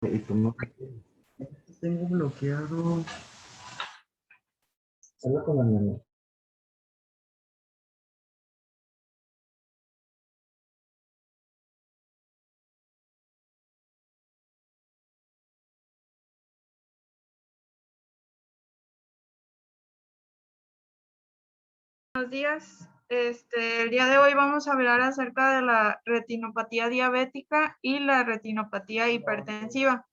Y tú no tengo bloqueado. Habla con la nana. Buenos días. El día de hoy vamos a hablar acerca de la retinopatía diabética y la retinopatía hipertensiva.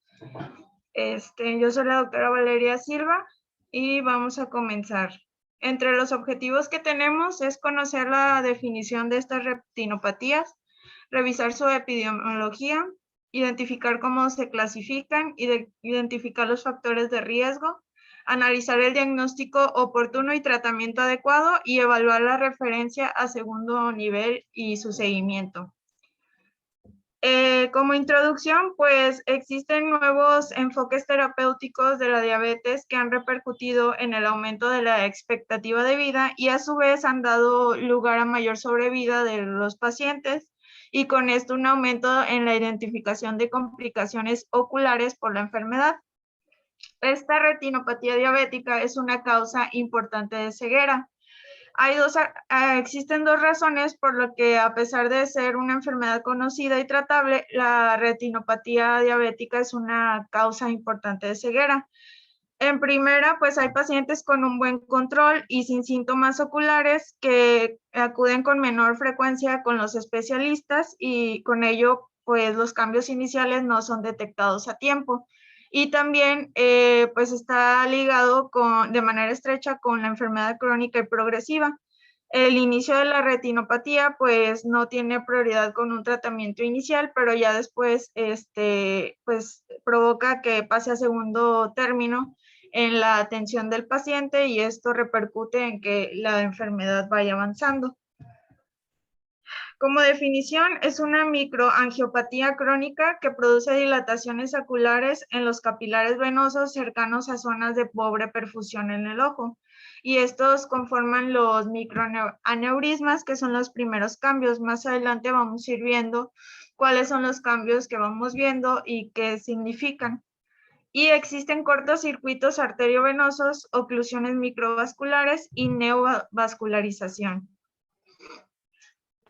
Yo soy la doctora Valeria Silva y vamos a comenzar. Entre los objetivos que tenemos es conocer la definición de estas retinopatías, revisar su epidemiología, identificar cómo se clasifican, identificar los factores de riesgo, analizar el diagnóstico oportuno y tratamiento adecuado y evaluar la referencia a segundo nivel y su seguimiento. Como introducción, pues existen nuevos enfoques terapéuticos de la diabetes que han repercutido en el aumento de la expectativa de vida y a su vez han dado lugar a mayor sobrevida de los pacientes y con esto un aumento en la identificación de complicaciones oculares por la enfermedad. Esta retinopatía diabética es una causa importante de ceguera. Existen dos razones por lo que, a pesar de ser una enfermedad conocida y tratable, la retinopatía diabética es una causa importante de ceguera. En primera, pues hay pacientes con un buen control y sin síntomas oculares que acuden con menor frecuencia con los especialistas y con ello, pues los cambios iniciales no son detectados a tiempo. Y también, pues está ligado de manera estrecha con la enfermedad crónica y progresiva. El inicio de la retinopatía, pues no tiene prioridad con un tratamiento inicial, pero ya después, pues provoca que pase a segundo término en la atención del paciente y esto repercute en que la enfermedad vaya avanzando. Como definición, es una microangiopatía crónica que produce dilataciones oculares en los capilares venosos cercanos a zonas de pobre perfusión en el ojo. Y estos conforman los microaneurismas, que son los primeros cambios. Más adelante vamos a ir viendo cuáles son los cambios que vamos viendo y qué significan. Y existen cortocircuitos arteriovenosos, oclusiones microvasculares y neovascularización.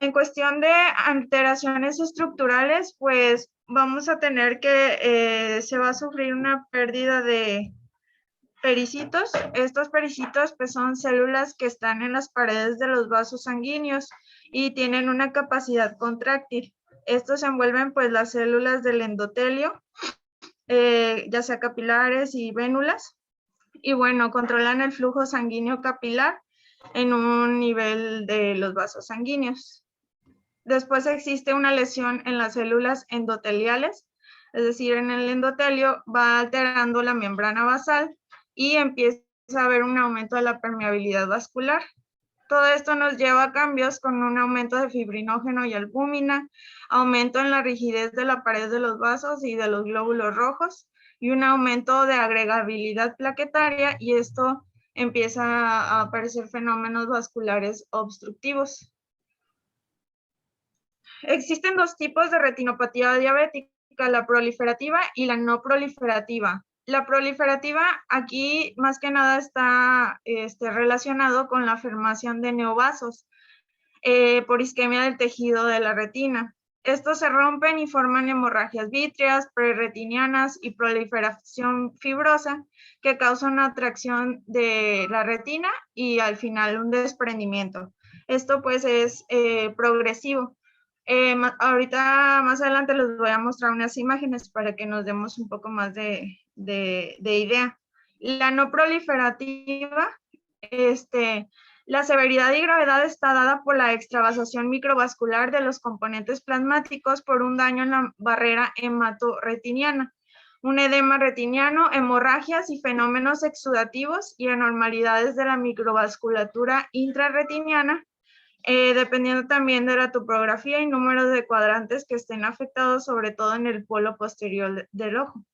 En cuestión de alteraciones estructurales, pues vamos a tener que se va a sufrir una pérdida de pericitos. Estos pericitos pues son células que están en las paredes de los vasos sanguíneos y tienen una capacidad contráctil. Estos envuelven pues las células del endotelio, ya sea capilares y vénulas, y bueno, controlan el flujo sanguíneo capilar en un nivel de los vasos sanguíneos. Después existe una lesión en las células endoteliales, es decir, en el endotelio va alterando la membrana basal y empieza a haber un aumento de la permeabilidad vascular. Todo esto nos lleva a cambios con un aumento de fibrinógeno y albúmina, aumento en la rigidez de la pared de los vasos y de los glóbulos rojos y un aumento de agregabilidad plaquetaria, y esto empieza a aparecer fenómenos vasculares obstructivos. Existen dos tipos de retinopatía diabética, la proliferativa y la no proliferativa. La proliferativa aquí más que nada está relacionado con la formación de neovasos por isquemia del tejido de la retina. Estos se rompen y forman hemorragias vítreas, preretinianas y proliferación fibrosa que causan una atracción de la retina y al final un desprendimiento. Esto pues es progresivo. Ahorita más adelante les voy a mostrar unas imágenes para que nos demos un poco más de idea. La no proliferativa, la severidad y gravedad está dada por la extravasación microvascular de los componentes plasmáticos por un daño en la barrera hematorretiniana, un edema retiniano, hemorragias y fenómenos exudativos y anormalidades de la microvasculatura intrarretiniana, dependiendo también de la topografía y número de cuadrantes que estén afectados, sobre todo en el polo posterior del ojo.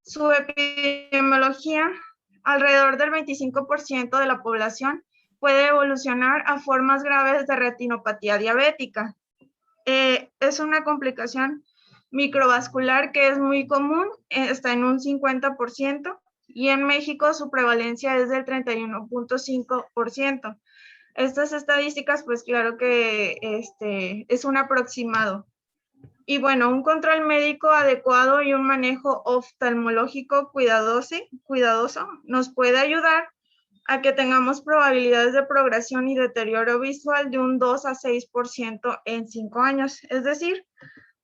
Su epidemiología, alrededor del 25% de la población puede evolucionar a formas graves de retinopatía diabética. Es una complicación Microvascular, que es muy común, está en un 50%, y en México su prevalencia es del 31.5%. Estas estadísticas, pues claro que es un aproximado. Y bueno, un control médico adecuado y un manejo oftalmológico cuidadoso nos puede ayudar a que tengamos probabilidades de progresión y deterioro visual de un 2 a 6% en 5 años. Es decir,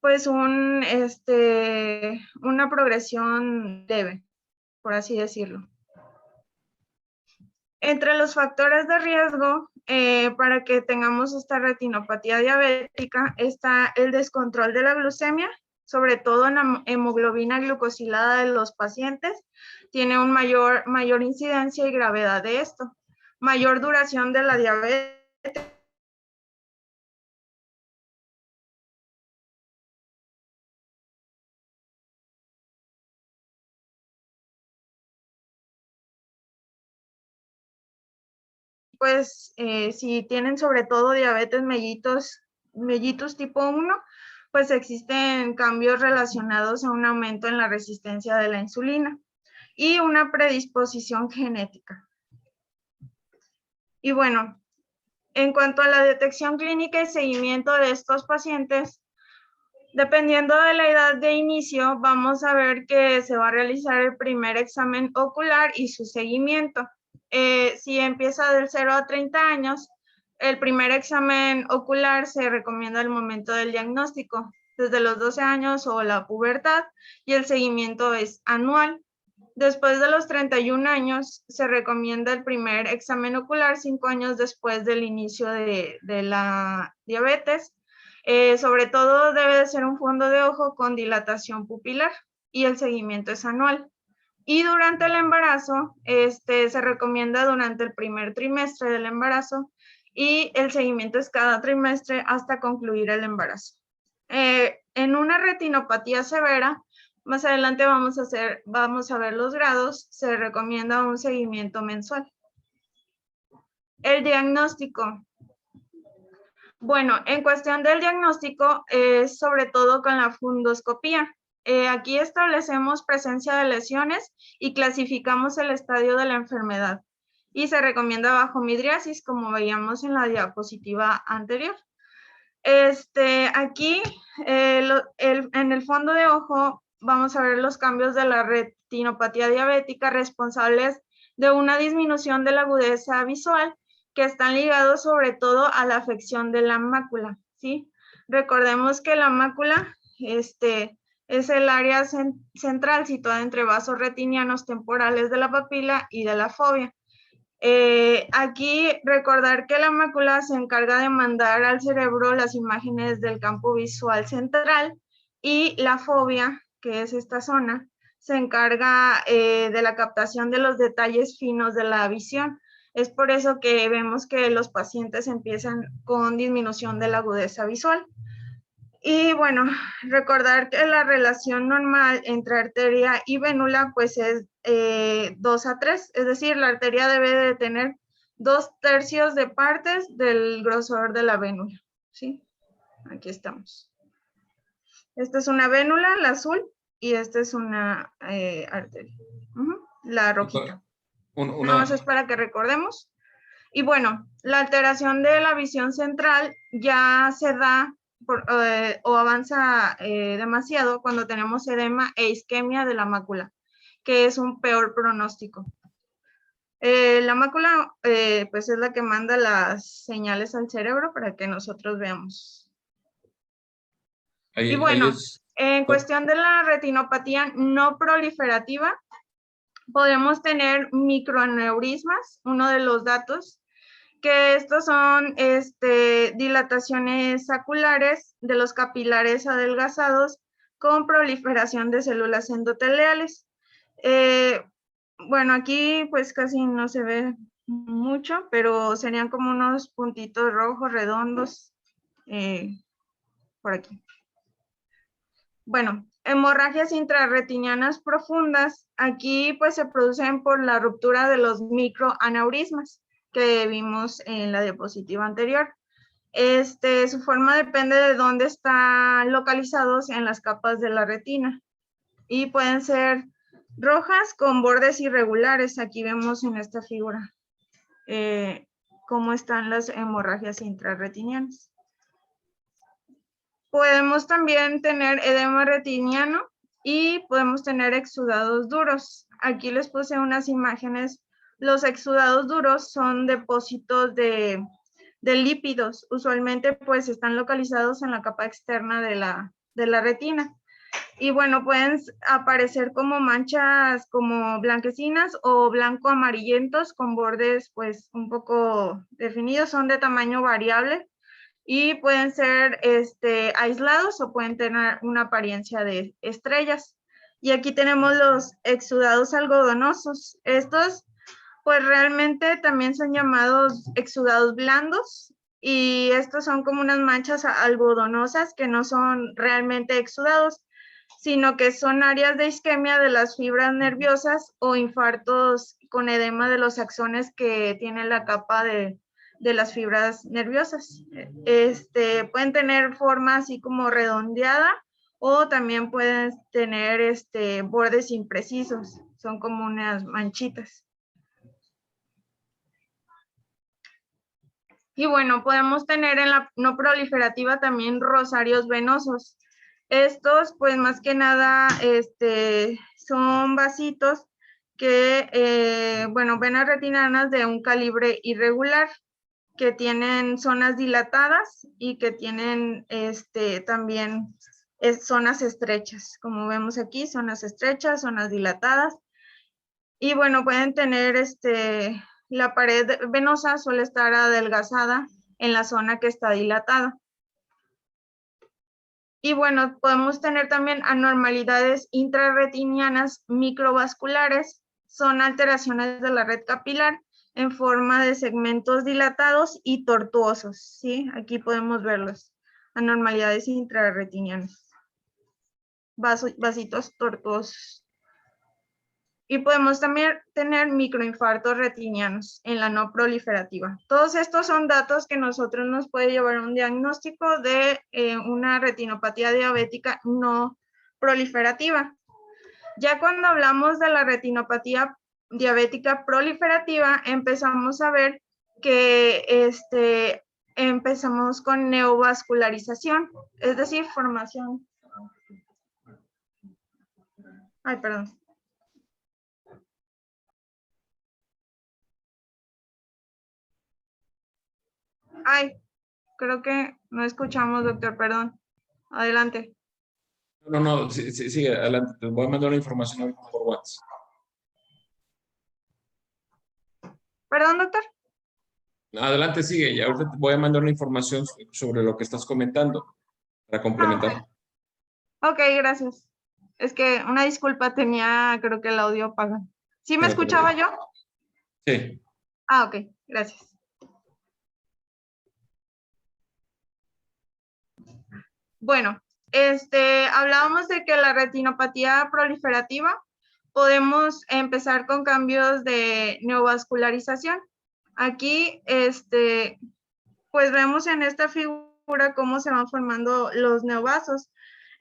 pues una progresión leve, por así decirlo. Entre los factores de riesgo para que tengamos esta retinopatía diabética está el descontrol de la glucemia, sobre todo en la hemoglobina glucosilada de los pacientes, tiene un mayor incidencia y gravedad de esto. Mayor duración de la diabetes. Pues si tienen sobre todo diabetes mellitus tipo 1, pues existen cambios relacionados a un aumento en la resistencia de la insulina y una predisposición genética. Y bueno, en cuanto a la detección clínica y seguimiento de estos pacientes, dependiendo de la edad de inicio, vamos a ver que se va a realizar el primer examen ocular y su seguimiento. Si empieza del 0 a 30 años, el primer examen ocular se recomienda al momento del diagnóstico, desde los 12 años o la pubertad, y el seguimiento es anual. Después de los 31 años, se recomienda el primer examen ocular 5 años después del inicio de la diabetes. Sobre todo debe de ser un fondo de ojo con dilatación pupilar y el seguimiento es anual. Y durante el embarazo, se recomienda durante el primer trimestre del embarazo y el seguimiento es cada trimestre hasta concluir el embarazo. En una retinopatía severa, más adelante vamos a ver los grados, se recomienda un seguimiento mensual. El diagnóstico. Bueno, en cuestión del diagnóstico, sobre todo con la fundoscopía. Aquí establecemos presencia de lesiones y clasificamos el estadio de la enfermedad. Y se recomienda bajomidriasis, como veíamos en la diapositiva anterior. Aquí, en el fondo de ojo, vamos a ver los cambios de la retinopatía diabética responsables de una disminución de la agudeza visual, que están ligados sobre todo a la afección de la mácula, ¿sí? Recordemos que la mácula es el área central situada entre vasos retinianos temporales de la papila y de la fovea. Aquí recordar que la mácula se encarga de mandar al cerebro las imágenes del campo visual central y la fovea, que es esta zona, se encarga de la captación de los detalles finos de la visión. Es por eso que vemos que los pacientes empiezan con disminución de la agudeza visual. Y bueno, recordar que la relación normal entre arteria y vénula pues es 2 a 3, es decir, la arteria debe de tener 2/3 de partes del grosor de la vénula, ¿sí? Aquí estamos. Esta es una vénula, la azul, y esta es una arteria, la rojita. Nada más es para que recordemos. Y bueno, la alteración de la visión central ya se da o avanza demasiado cuando tenemos edema e isquemia de la mácula, que es un peor pronóstico. La mácula pues es la que manda las señales al cerebro para que nosotros veamos. Y bueno, en cuestión de la retinopatía no proliferativa, podemos tener microaneurismas, uno de los datos, que estos son dilataciones saculares de los capilares adelgazados con proliferación de células endoteliales. Bueno, aquí pues casi no se ve mucho, pero serían como unos puntitos rojos redondos por aquí. Bueno, hemorragias intrarretinianas profundas, aquí pues se producen por la ruptura de los microaneurismas que vimos en la diapositiva anterior. Su forma depende de dónde están localizados en las capas de la retina y pueden ser rojas con bordes irregulares. Aquí vemos en esta figura cómo están las hemorragias intrarretinianas. Podemos también tener edema retiniano y podemos tener exudados duros. Aquí les puse unas imágenes. Los exudados duros son depósitos de lípidos. Usualmente pues están localizados en la capa externa de la retina. Y bueno, pueden aparecer como manchas como blanquecinas o blanco amarillentos con bordes pues un poco definidos. Son de tamaño variable y pueden ser aislados o pueden tener una apariencia de estrellas. Y aquí tenemos los exudados algodonosos. Estos pues realmente también son llamados exudados blandos y estos son como unas manchas algodonosas que no son realmente exudados, sino que son áreas de isquemia de las fibras nerviosas o infartos con edema de los axones que tiene la capa de las fibras nerviosas. Pueden tener forma así como redondeada o también pueden tener bordes imprecisos, son como unas manchitas. Y bueno, podemos tener en la no proliferativa también rosarios venosos. Estos, pues más que nada, son vasitos que, bueno, venas retinianas de un calibre irregular, que tienen zonas dilatadas y que tienen también zonas estrechas. Como vemos aquí, zonas estrechas, zonas dilatadas. Y bueno, pueden tener la pared venosa suele estar adelgazada en la zona que está dilatada. Y bueno, podemos tener también anormalidades intrarretinianas microvasculares. Son alteraciones de la red capilar en forma de segmentos dilatados y tortuosos, ¿sí? Aquí podemos verlos. Anormalidades intrarretinianas. Vasitos tortuosos. Y podemos también tener microinfartos retinianos en la no proliferativa. Todos estos son datos que nosotros nos puede llevar a un diagnóstico de una retinopatía diabética no proliferativa. Ya cuando hablamos de la retinopatía diabética proliferativa, empezamos a ver que empezamos con neovascularización, es decir, formación. Ay, perdón. Ay, creo que no escuchamos, doctor, perdón. Adelante. No, sigue, adelante. Te voy a mandar una información ahorita por WhatsApp. Perdón, doctor. Adelante, sigue. Y ahorita te voy a mandar una información sobre lo que estás comentando para complementar. Ok, gracias. Es que una disculpa, tenía creo que el audio apagado. ¿Sí me escuchaba yo? Sí. Ah, ok, gracias. Bueno, hablábamos de que la retinopatía proliferativa podemos empezar con cambios de neovascularización. Aquí, pues vemos en esta figura cómo se van formando los neovasos.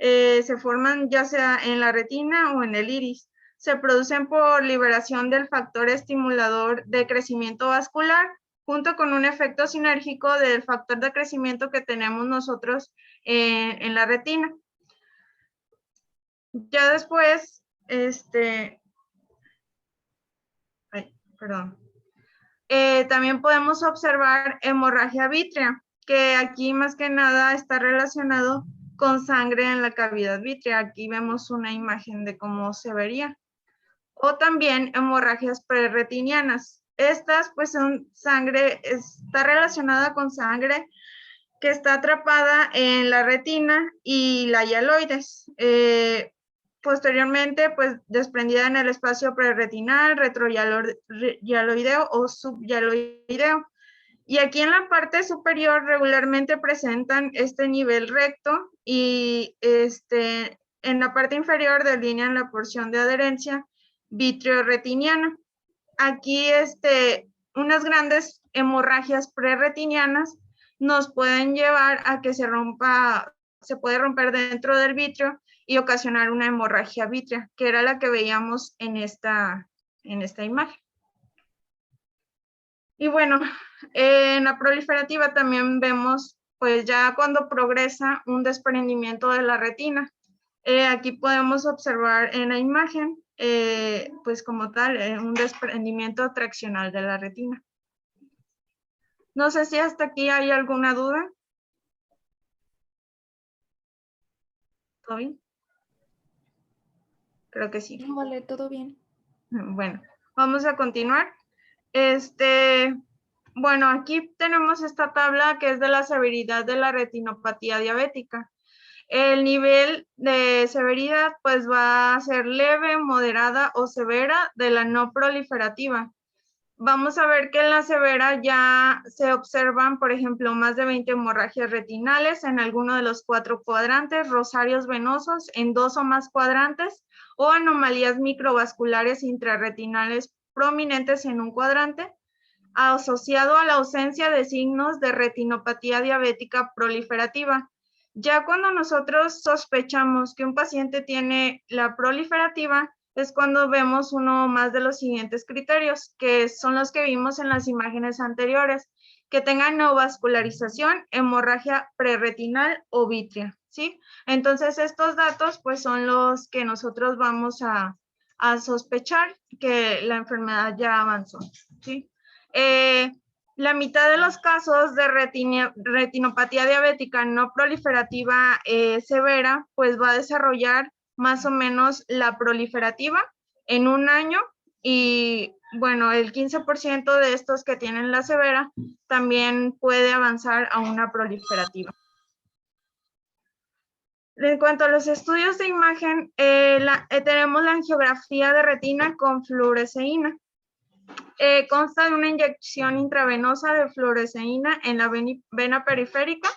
Se forman ya sea en la retina o en el iris. Se producen por liberación del factor estimulador de crecimiento vascular, junto con un efecto sinérgico del factor de crecimiento que tenemos nosotros en la retina. Ya después, también podemos observar hemorragia vítrea, que aquí más que nada está relacionado con sangre en la cavidad vítrea. Aquí vemos una imagen de cómo se vería. O también hemorragias preretinianas. Estas pues son sangre, está relacionada con sangre que está atrapada en la retina y la hialoides. Posteriormente, pues desprendida en el espacio prerretinal, retrohialoideo o subhialoideo. Y aquí en la parte superior regularmente presentan este nivel recto y en la parte inferior delinean la porción de adherencia vitreoretiniana. Aquí unas grandes hemorragias prerretinianas nos pueden llevar a que se puede romper dentro del vitrio y ocasionar una hemorragia vítrea, que era la que veíamos en esta imagen. Y bueno, en la proliferativa también vemos, pues ya cuando progresa un desprendimiento de la retina. Aquí podemos observar en la imagen, pues como tal, un desprendimiento traccional de la retina. No sé si hasta aquí hay alguna duda. ¿Todo bien? Creo que sí. No, vale, todo bien. Bueno, vamos a continuar. Bueno, aquí tenemos esta tabla que es de la severidad de la retinopatía diabética. El nivel de severidad pues va a ser leve, moderada o severa de la no proliferativa. Vamos a ver que en la severa ya se observan, por ejemplo, más de 20 hemorragias retinales en alguno de los 4 cuadrantes, rosarios venosos en 2 o más cuadrantes o anomalías microvasculares intrarretinales prominentes en un cuadrante, asociado a la ausencia de signos de retinopatía diabética proliferativa. Ya cuando nosotros sospechamos que un paciente tiene la proliferativa, es cuando vemos uno más de los siguientes criterios, que son los que vimos en las imágenes anteriores, que tengan neovascularización, hemorragia prerretinal o vítrea, ¿sí? Entonces, estos datos, pues, son los que nosotros vamos a sospechar que la enfermedad ya avanzó, ¿sí? La mitad de los casos de retinopatía diabética no proliferativa severa, pues va a desarrollar más o menos la proliferativa en un año y bueno, el 15% de estos que tienen la severa también puede avanzar a una proliferativa. En cuanto a los estudios de imagen, tenemos la angiografía de retina con fluoresceína. Consta de una inyección intravenosa de fluoresceína en la vena periférica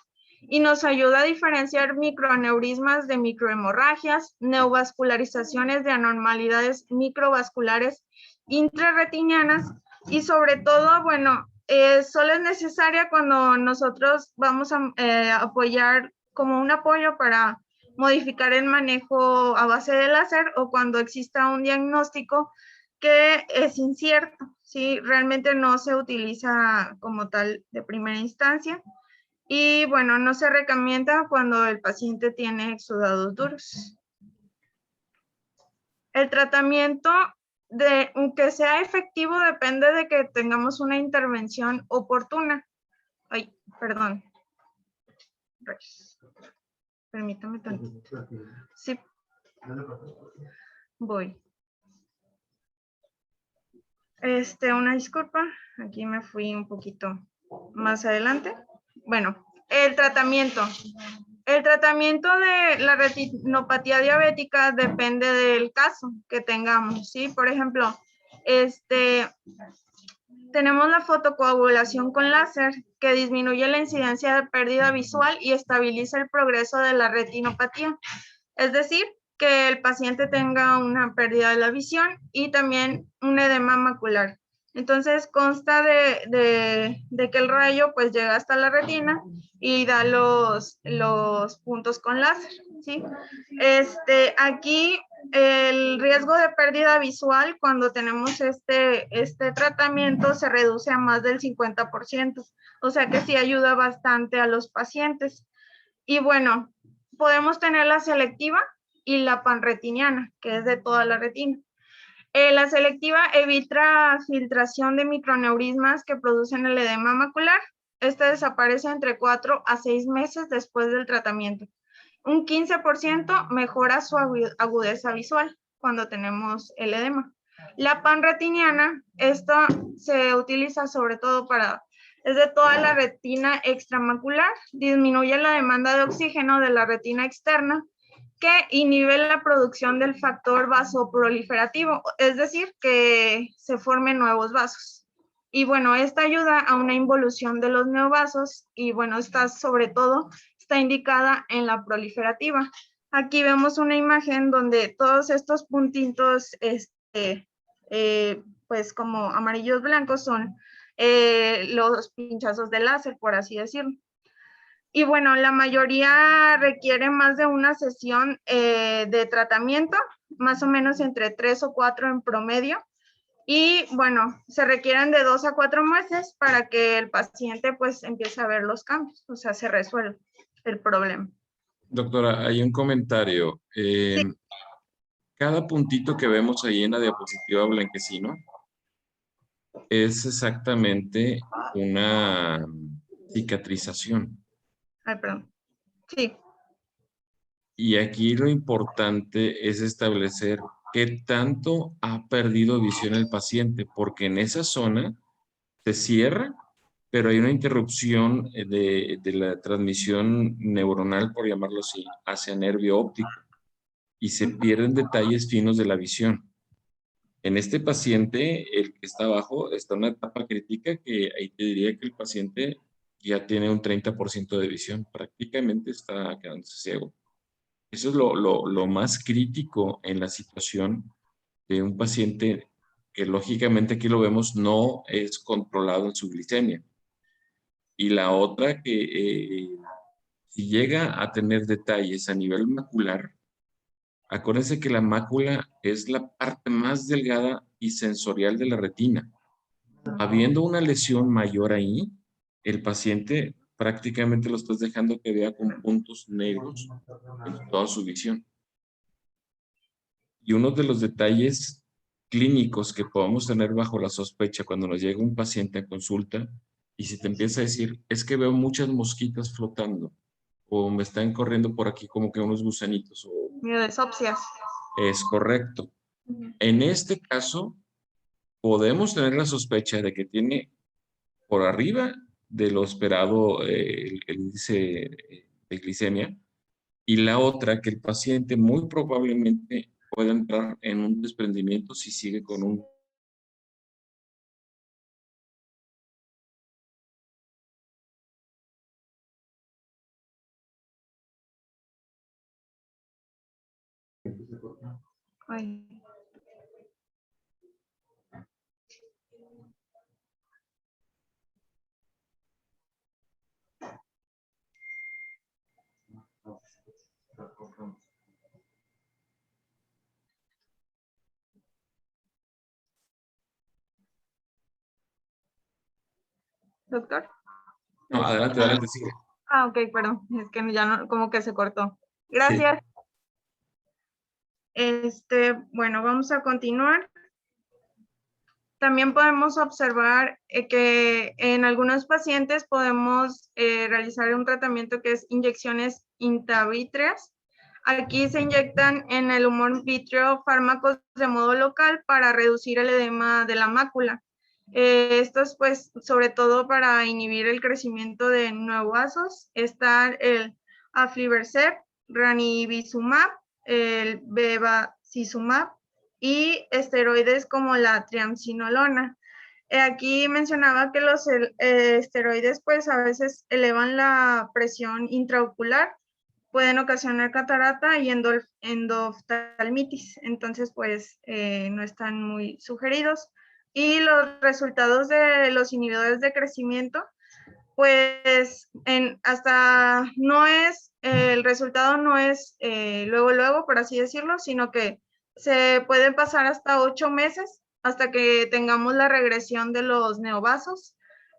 y nos ayuda a diferenciar microaneurismas de microhemorragias, neovascularizaciones de anormalidades microvasculares intrarretinianas y sobre todo, bueno, solo es necesaria cuando nosotros vamos a apoyar como un apoyo para modificar el manejo a base de láser o cuando exista un diagnóstico que es incierto, ¿sí? Realmente no se utiliza como tal de primera instancia y bueno, no se recomienda cuando el paciente tiene exudados duros. El tratamiento, aunque sea efectivo, depende de que tengamos una intervención oportuna. Ay, perdón. Permítame tantito. Sí. Voy. Una disculpa, aquí me fui un poquito más adelante. Bueno, el tratamiento. El tratamiento de la retinopatía diabética depende del caso que tengamos, ¿sí? Por ejemplo, tenemos la fotocoagulación con láser que disminuye la incidencia de pérdida visual y estabiliza el progreso de la retinopatía. Es decir, que el paciente tenga una pérdida de la visión y también un edema macular. Entonces consta de que el rayo pues llega hasta la retina y da los puntos con láser, ¿sí? Aquí el riesgo de pérdida visual cuando tenemos este tratamiento se reduce a más del 50%, o sea que sí ayuda bastante a los pacientes. Y bueno, podemos tener la selectiva y la panretiniana, que es de toda la retina. La selectiva evita filtración de microaneurismas que producen el edema macular. Este desaparece entre 4 a 6 meses después del tratamiento. Un 15% mejora su agudeza visual cuando tenemos el edema. La panretiniana, esta se utiliza sobre todo es de toda la retina extramacular, disminuye la demanda de oxígeno de la retina externa, que inhibe la producción del factor vasoproliferativo, es decir, que se formen nuevos vasos. Y bueno, esta ayuda a una involución de los neovasos y bueno, esta sobre todo está indicada en la proliferativa. Aquí vemos una imagen donde todos estos puntitos, pues como amarillos blancos son los pinchazos de láser, por así decirlo. Y bueno, la mayoría requiere más de una sesión de tratamiento, más o menos entre 3 o 4 en promedio. Y bueno, se requieren de 2 a 4 meses para que el paciente pues empiece a ver los cambios, o sea, se resuelve el problema. Doctora, hay un comentario. Sí. Cada puntito que vemos ahí en la diapositiva blanquecino es exactamente una cicatrización. Ay, perdón. Sí. Y aquí lo importante es establecer qué tanto ha perdido visión el paciente, porque en esa zona se cierra, pero hay una interrupción de la transmisión neuronal, por llamarlo así, hacia nervio óptico y se pierden detalles finos de la visión. En este paciente, el que está abajo, está en una etapa crítica que ahí te diría que el paciente ya tiene un 30% de visión, prácticamente está quedándose ciego. Eso es lo más crítico en la situación de un paciente que lógicamente aquí lo vemos no es controlado en su glicemia. Y la otra que si llega a tener detalles a nivel macular, acuérdense que la mácula es la parte más delgada y sensorial de la retina. Habiendo una lesión mayor ahí, el paciente prácticamente lo estás dejando que vea con puntos negros en toda su visión. Y uno de los detalles clínicos que podamos tener bajo la sospecha cuando nos llega un paciente a consulta y si te empieza a decir, es que veo muchas mosquitas flotando o me están corriendo por aquí como que unos gusanitos o Miodesopsias. es correcto. En este caso, podemos tener la sospecha de que tiene por arriba de lo esperado el índice de glicemia y la otra que el paciente muy probablemente pueda entrar en un desprendimiento si sigue con un... Ay. Doctor. No, adelante, adelante, sigue. Ah, ok, perdón. Es que ya no, como que se cortó. Sí. Gracias. Bueno, vamos a continuar. También podemos observar que en algunos pacientes podemos realizar un tratamiento que es inyecciones intravítreas. Aquí se inyectan en el humor vítreo fármacos de modo local para reducir el edema de la mácula. Esto es pues sobre todo para inhibir el crecimiento de neovasos. Está el aflibercept, ranibizumab, el bevacizumab y esteroides como la triamcinolona. Aquí mencionaba que los esteroides pues a veces elevan la presión intraocular, pueden ocasionar catarata y endoftalmitis, entonces pues no están muy sugeridos. Y los resultados de los inhibidores de crecimiento, pues hasta no es, el resultado no es luego, por así decirlo, sino que se pueden pasar hasta 8 meses hasta que tengamos la regresión de los neovasos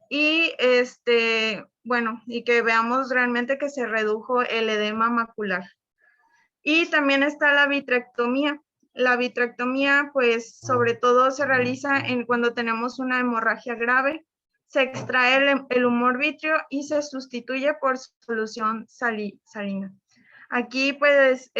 y bueno, y que veamos realmente que se redujo el edema macular. Y también está la vitrectomía. La vitrectomía, pues, sobre todo se realiza cuando tenemos una hemorragia grave. Se extrae el humor vítreo y se sustituye por solución salina. Aquí, pues,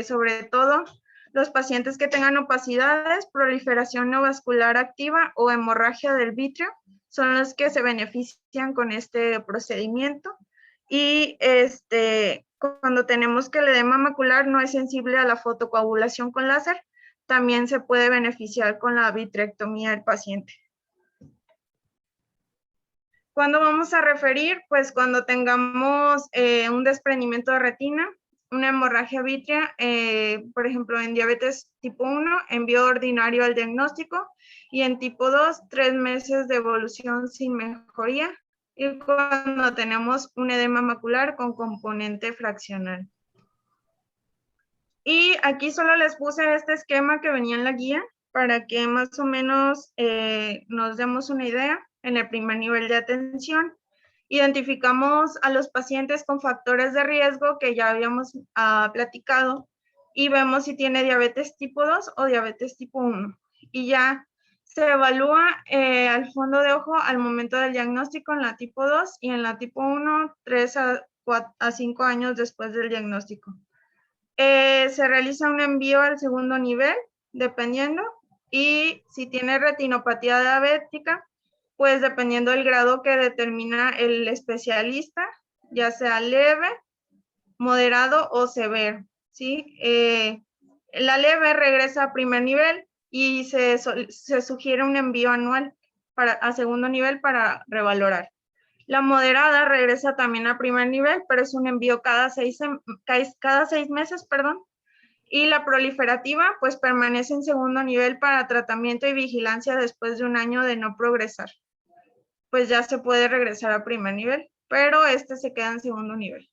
sobre todo, los pacientes que tengan opacidades, proliferación neovascular activa o hemorragia del vítreo son los que se benefician con este procedimiento. Y cuando tenemos que el edema macular no es sensible a la fotocoagulación con láser, también se puede beneficiar con la vitrectomía del paciente. ¿Cuándo vamos a referir? Pues cuando tengamos un desprendimiento de retina, una hemorragia vítrea, por ejemplo, en diabetes tipo 1, envío ordinario al diagnóstico, y en tipo 2, 3 meses de evolución sin mejoría, y cuando tenemos un edema macular con componente fraccional. Y aquí solo les puse este esquema que venía en la guía para que más o menos nos demos una idea. En el primer nivel de atención, identificamos a los pacientes con factores de riesgo que ya habíamos platicado y vemos si tiene diabetes tipo 2 o diabetes tipo 1. Y ya se evalúa al fondo de ojo al momento del diagnóstico en la tipo 2 y en la tipo 1, 3 a 5 años después del diagnóstico. Se realiza un envío al segundo nivel, dependiendo, y si tiene retinopatía diabética, pues dependiendo del grado que determina el especialista, ya sea leve, moderado o severo, ¿sí? La leve regresa a primer nivel y se sugiere un envío anual a segundo nivel para revalorar. La moderada regresa también a primer nivel, pero es un envío cada 6 meses, perdón. Y la proliferativa, pues permanece en segundo nivel para tratamiento y vigilancia después de un año de no progresar. Pues ya se puede regresar a primer nivel, pero este se queda en segundo nivel.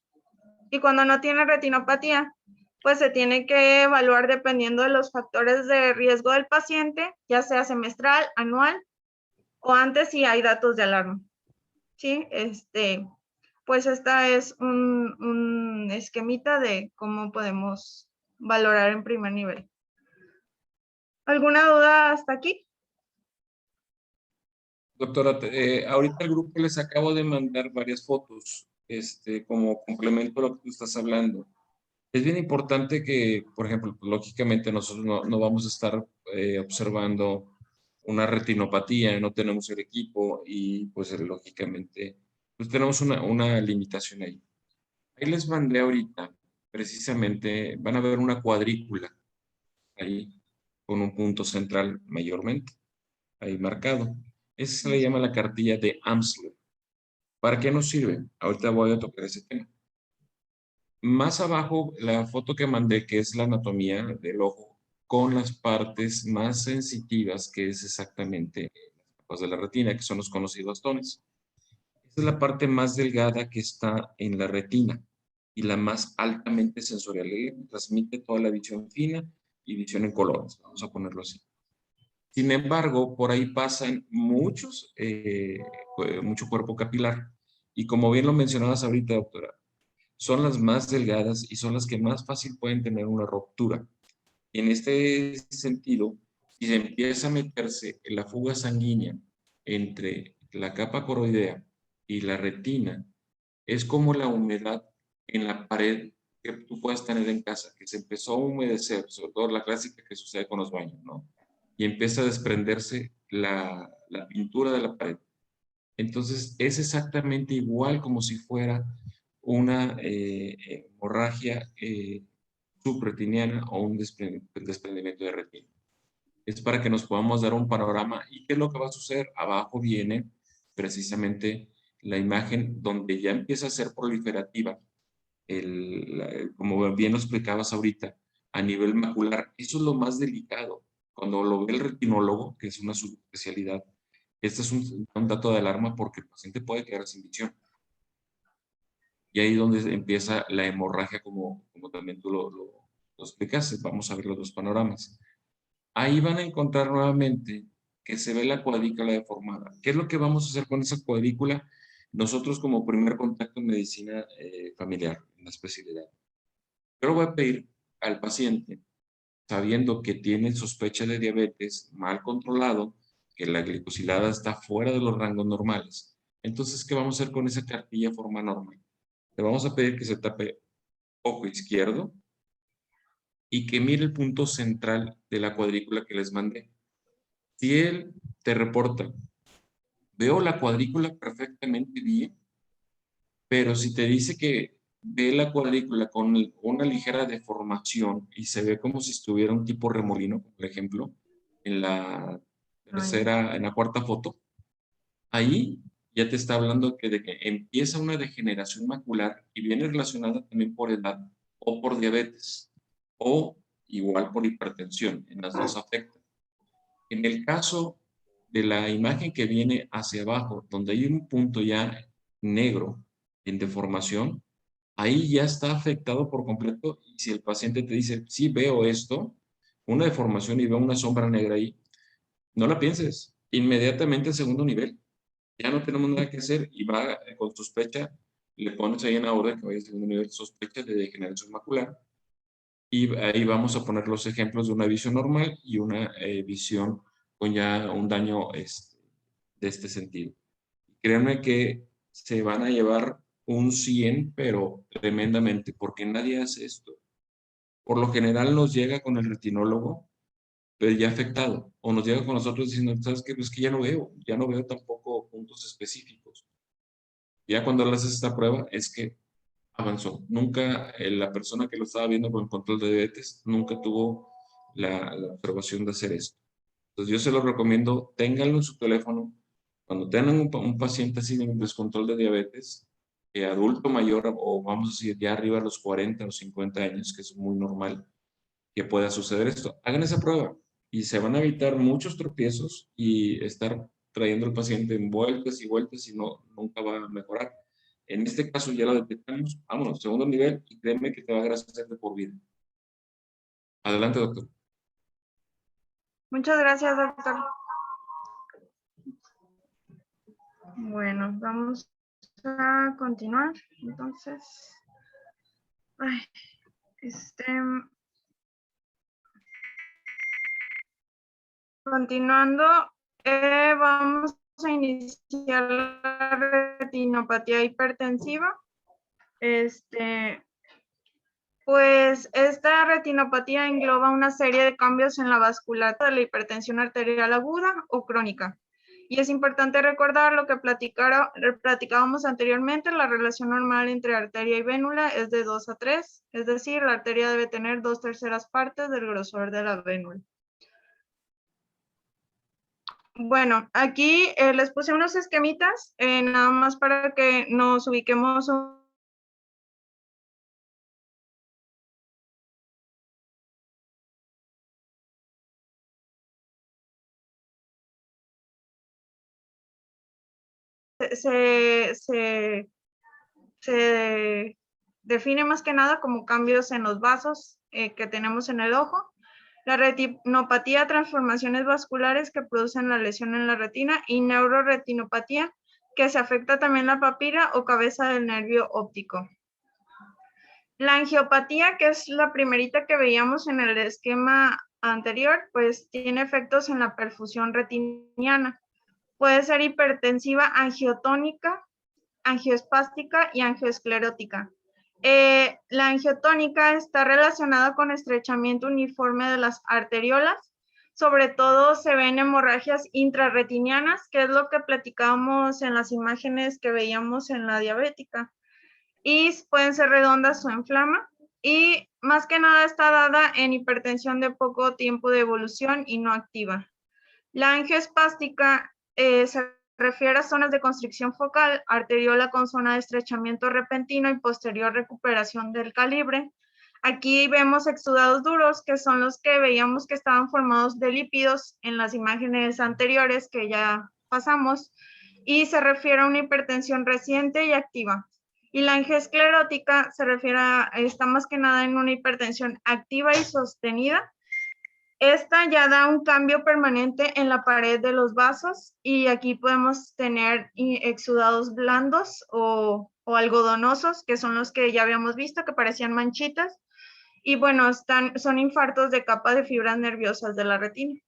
Y cuando no tiene retinopatía, pues se tiene que evaluar dependiendo de los factores de riesgo del paciente, ya sea semestral, anual o antes si hay datos de alarma. Sí, pues esta es un esquemita de cómo podemos valorar en primer nivel. ¿Alguna duda hasta aquí? Doctora, ahorita al grupo les acabo de mandar varias fotos, como complemento a lo que tú estás hablando. Es bien importante que, por ejemplo, lógicamente nosotros no vamos a estar observando una retinopatía, no tenemos el equipo y pues lógicamente pues tenemos una limitación ahí. Ahí les mandé ahorita, precisamente, van a ver una cuadrícula ahí con un punto central mayormente, ahí marcado. Esa se le llama la cartilla de Amsler. ¿Para qué nos sirve? Ahorita voy a tocar ese tema. Más abajo, la foto que mandé, que es la anatomía del ojo, con las partes más sensitivas, que es exactamente las capas de la retina, que son los conocidos bastones. Esta es la parte más delgada que está en la retina y la más altamente sensorial. Transmite toda la visión fina y visión en colores, vamos a ponerlo así. Sin embargo, por ahí pasan mucho cuerpo capilar. Y como bien lo mencionabas ahorita, doctora, son las más delgadas y son las que más fácil pueden tener una ruptura. En este sentido, si se empieza a meterse en la fuga sanguínea entre la capa coroidea y la retina, es como la humedad en la pared que tú puedes tener en casa, que se empezó a humedecer, sobre todo la clásica que sucede con los baños, ¿no? Y empieza a desprenderse la pintura de la pared. Entonces, es exactamente igual como si fuera una hemorragia subretiniana o un desprendimiento de retina. Es para que nos podamos dar un panorama. ¿Y qué es lo que va a suceder? Abajo viene precisamente la imagen donde ya empieza a ser proliferativa, como bien lo explicabas ahorita, a nivel macular. Eso es lo más delicado. Cuando lo ve el retinólogo, que es una subespecialidad, este es un dato de alarma porque el paciente puede quedar sin visión. Y ahí es donde empieza la hemorragia, como también tú lo explicaste. Vamos a ver los dos panoramas. Ahí van a encontrar nuevamente que se ve la cuadrícula deformada. ¿Qué es lo que vamos a hacer con esa cuadrícula? Nosotros como primer contacto en medicina familiar, en la especialidad. Yo voy a pedir al paciente, sabiendo que tiene sospecha de diabetes mal controlado, que la glicosilada está fuera de los rangos normales. Entonces, ¿qué vamos a hacer con esa cartilla forma normal? Le vamos a pedir que se tape ojo izquierdo y que mire el punto central de la cuadrícula que les mandé. Si él te reporta, veo la cuadrícula perfectamente bien, pero si te dice que ve la cuadrícula con una ligera deformación y se ve como si estuviera un tipo remolino, por ejemplo, en la en la cuarta foto, ahí ya te está hablando de que empieza una degeneración macular y viene relacionada también por edad o por diabetes o igual por hipertensión, en las dos afecta. En el caso de la imagen que viene hacia abajo, donde hay un punto ya negro en deformación, ahí ya está afectado por completo. Y si el paciente te dice, sí veo esto, una deformación y veo una sombra negra ahí, no la pienses, inmediatamente al segundo nivel. Ya no tenemos nada que hacer y va con sospecha, le pones ahí en la orden que vaya al segundo nivel, sospecha de degeneración macular. Y ahí vamos a poner los ejemplos de una visión normal y una visión con ya un daño de este sentido. Créanme que se van a llevar un 100, pero tremendamente, porque nadie hace esto. Por lo general nos llega con el retinólogo, pero ya afectado, o nos llega con nosotros diciendo, ¿sabes qué? Pues que ya no veo tampoco puntos específicos. Ya cuando le haces esta prueba es que avanzó. Nunca la persona que lo estaba viendo con control de diabetes nunca tuvo la observación de hacer esto. Entonces yo se lo recomiendo, ténganlo en su teléfono. Cuando tengan un paciente así de descontrol de diabetes, adulto mayor o vamos a decir ya arriba de los 40 o 50 años, que es muy normal que pueda suceder esto, hagan esa prueba y se van a evitar muchos tropiezos y estar trayendo al paciente en vueltas y vueltas y no, nunca va a mejorar. En este caso ya lo detectamos, vámonos, segundo nivel y créeme que te va a agradecer de por vida. Adelante, doctor. Muchas gracias, doctor. Bueno, vamos a continuar. Entonces, ay, continuando, vamos a iniciar la retinopatía hipertensiva. Pues esta retinopatía engloba una serie de cambios en la vasculatura de la hipertensión arterial aguda o crónica. Y es importante recordar lo que platicábamos anteriormente, la relación normal entre arteria y vénula es de 2 a 3, es decir, la arteria debe tener 2/3 partes del grosor de la vénula. Bueno, aquí les puse unos esquemitas, nada más para que nos ubiquemos se define más que nada como cambios en los vasos que tenemos en el ojo. La retinopatía, transformaciones vasculares que producen la lesión en la retina, y neuroretinopatía, que se afecta también la papila o cabeza del nervio óptico. La angiopatía, que es la primerita que veíamos en el esquema anterior, pues tiene efectos en la perfusión retiniana. Puede ser hipertensiva, angiotónica, angioespástica y angioesclerótica. La angiotónica está relacionada con estrechamiento uniforme de las arteriolas. Sobre todo se ven hemorragias intrarretinianas, que es lo que platicábamos en las imágenes que veíamos en la diabética. Y pueden ser redondas o en flama. Y más que nada está dada en hipertensión de poco tiempo de evolución y no activa. La angioespástica se refiere a zonas de constricción focal, arteriola con zona de estrechamiento repentino y posterior recuperación del calibre. Aquí vemos exudados duros, que son los que veíamos que estaban formados de lípidos en las imágenes anteriores que ya pasamos, y se refiere a una hipertensión reciente y activa. Y la angioesclerótica se refiere está más que nada en una hipertensión activa y sostenida. Esta ya da un cambio permanente en la pared de los vasos y aquí podemos tener exudados blandos o algodonosos, que son los que ya habíamos visto, que parecían manchitas. Y bueno, son infartos de capa de fibras nerviosas de la retina.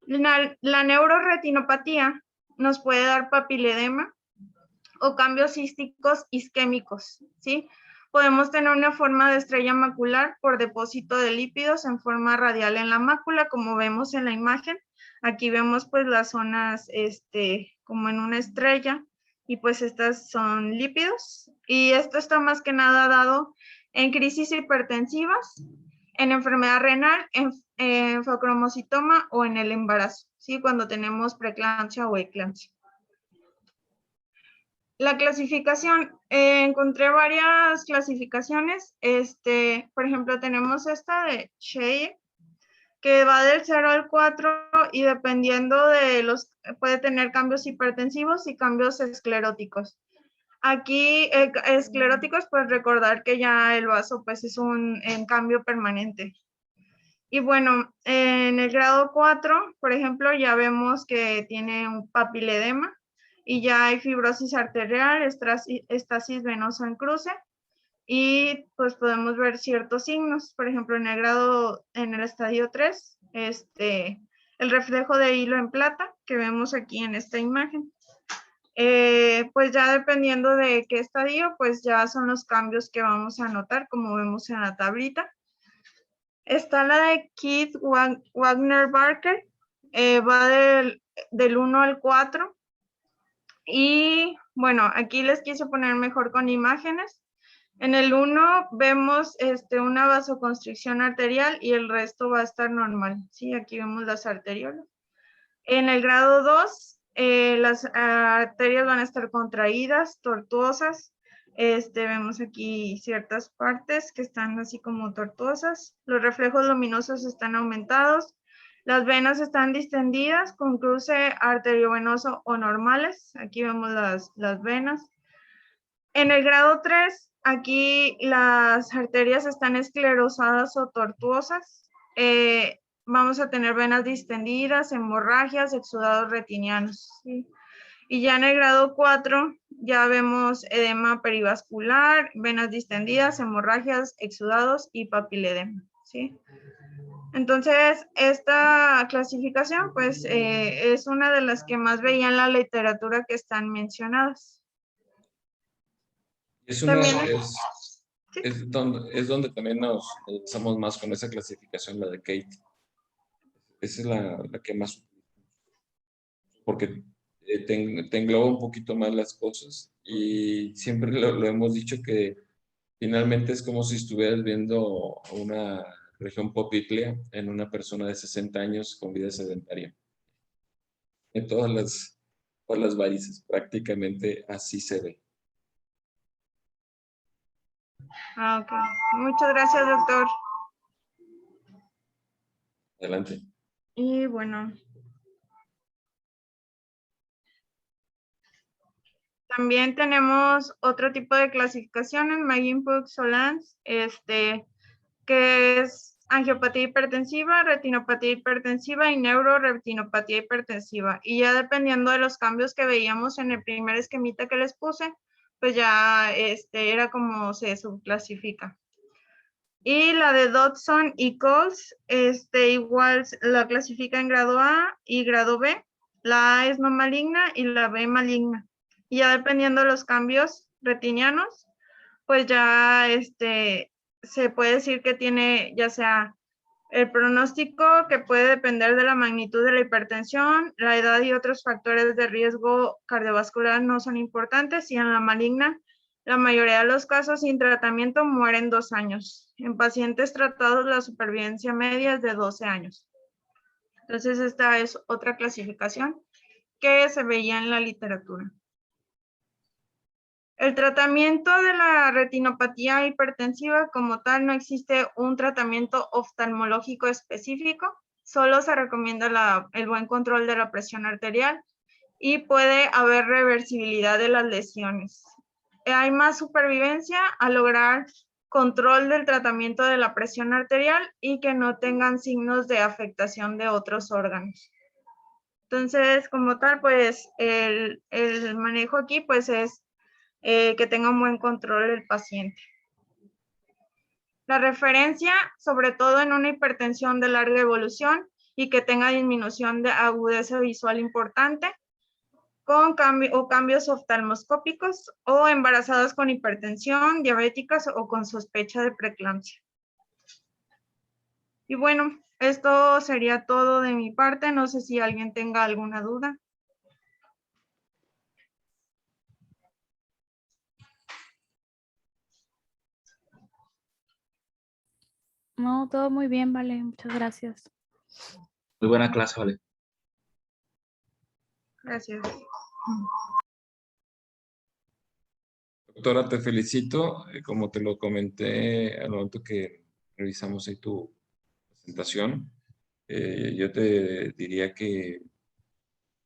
La neuroretinopatía nos puede dar papiledema o cambios císticos isquémicos, ¿sí? Podemos tener una forma de estrella macular por depósito de lípidos en forma radial en la mácula, como vemos en la imagen. Aquí vemos pues las zonas como en una estrella, y pues estas son lípidos. Y esto está más que nada dado en crisis hipertensivas, en enfermedad renal, en enfocromocitoma o en el embarazo, ¿sí? Cuando tenemos preeclampsia o eclampsia. La clasificación, encontré varias clasificaciones. Por ejemplo, tenemos esta de Shea, que va del 0 al 4 y dependiendo de puede tener cambios hipertensivos y cambios escleróticos. Aquí, escleróticos, pues recordar que ya el vaso pues es en cambio permanente. Y bueno, en el grado 4, por ejemplo, ya vemos que tiene un papiledema y ya hay fibrosis arterial, estasis venosa en cruce y pues podemos ver ciertos signos. Por ejemplo, en el estadio 3, el reflejo de hilo en plata que vemos aquí en esta imagen. Pues ya dependiendo de qué estadio, pues ya son los cambios que vamos a notar, como vemos en la tablita. Está la de Keith Wagner Barker, va del 1 al 4. Y bueno, aquí les quise poner mejor con imágenes. En el 1 vemos una vasoconstricción arterial y el resto va a estar normal. ¿Sí? Aquí vemos las arteriolas. En el grado 2, las arterias van a estar contraídas, tortuosas. Vemos aquí ciertas partes que están así como tortuosas. Los reflejos luminosos están aumentados. Las venas están distendidas con cruce arteriovenoso o normales. Aquí vemos las venas. En el grado 3, aquí las arterias están esclerosadas o tortuosas. Vamos a tener venas distendidas, hemorragias, exudados retinianos. ¿Sí? Y ya en el grado 4 ya vemos edema perivascular, venas distendidas, hemorragias, exudados y papiledema. ¿Sí? Entonces, esta clasificación pues es una de las que más veía en la literatura que están mencionadas. También es donde también nos usamos más con esa clasificación, la de Kate. Esa es la que más, porque te engloba un poquito más las cosas y siempre lo hemos dicho que finalmente es como si estuvieras viendo una región poplitea en una persona de 60 años con vida sedentaria. En todas las varices, prácticamente así se ve. Ok. Muchas gracias, doctor. Adelante. Y bueno, también tenemos otro tipo de clasificaciones, Maginpuk-Solans, que es angiopatía hipertensiva, retinopatía hipertensiva y neuroretinopatía hipertensiva. Y ya dependiendo de los cambios que veíamos en el primer esquemita que les puse, pues ya era como se subclasifica. Y la de Dodson y Coles, igual la clasifica en grado A y grado B. La A es no maligna y la B maligna. Y ya dependiendo de los cambios retinianos, pues ya se puede decir que tiene ya sea el pronóstico que puede depender de la magnitud de la hipertensión, la edad y otros factores de riesgo cardiovascular no son importantes, y en la maligna, la mayoría de los casos sin tratamiento mueren 2 años. En pacientes tratados, la supervivencia media es de 12 años. Entonces, esta es otra clasificación que se veía en la literatura. El tratamiento de la retinopatía hipertensiva como tal, no existe un tratamiento oftalmológico específico, solo se recomienda el buen control de la presión arterial y puede haber reversibilidad de las lesiones. Hay más supervivencia al lograr control del tratamiento de la presión arterial y que no tengan signos de afectación de otros órganos. Entonces, como tal, pues el manejo aquí pues es que tenga un buen control el paciente. La referencia, sobre todo en una hipertensión de larga evolución y que tenga disminución de agudeza visual importante, con cambios oftalmoscópicos o embarazadas con hipertensión, diabéticas o con sospecha de preeclampsia. Y bueno, esto sería todo de mi parte. No sé si alguien tenga alguna duda. No, todo muy bien, vale. Muchas gracias. Muy buena clase, vale. Gracias. Doctora, te felicito. Como te lo comenté al momento que revisamos ahí tu presentación, yo te diría que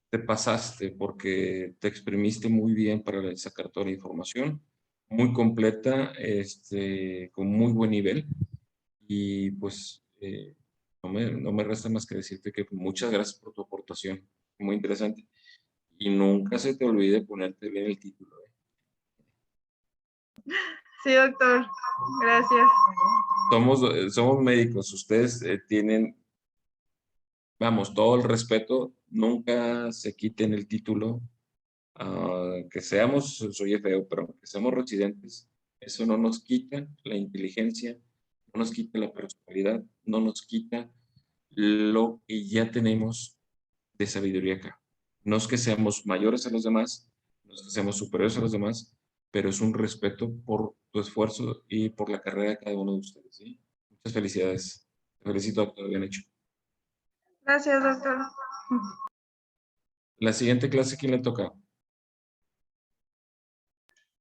te pasaste porque te exprimiste muy bien para sacar toda la información, muy completa, con muy buen nivel. Y pues no me resta más que decirte que muchas gracias por tu aportación, muy interesante. Y nunca se te olvide ponerte bien el título. Sí, doctor. Gracias. Somos médicos, ustedes tienen, vamos, todo el respeto, nunca se quiten el título, que seamos, soy feo, pero que seamos residentes, eso no nos quita la inteligencia, no nos quita la personalidad, no nos quita lo que ya tenemos de sabiduría acá. No es que seamos mayores a los demás, no es que seamos superiores a los demás, pero es un respeto por tu esfuerzo y por la carrera de cada uno de ustedes. ¿Sí? Muchas felicidades. Te felicito, doctor, bien hecho. Gracias, doctor. La siguiente clase, ¿quién le toca?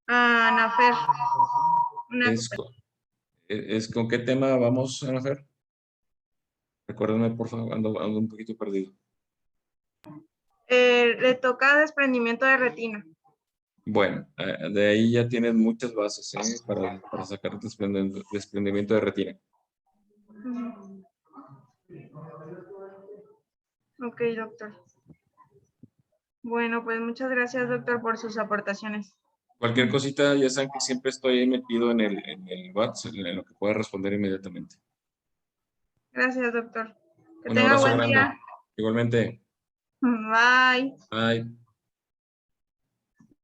Ana Fer. ¿Con qué tema vamos, Ana Fer? Recuérdame, por favor, ando un poquito perdido. Le toca desprendimiento de retina. Bueno, de ahí ya tienes muchas bases para sacar desprendimiento de retina. Ok, doctor. Bueno, pues muchas gracias, doctor, por sus aportaciones. Cualquier cosita, ya saben que siempre estoy ahí metido en el WhatsApp, en lo que pueda responder inmediatamente. Gracias, doctor. Que Un tenga abrazo buen grande. día. Igualmente. Bye. Bye.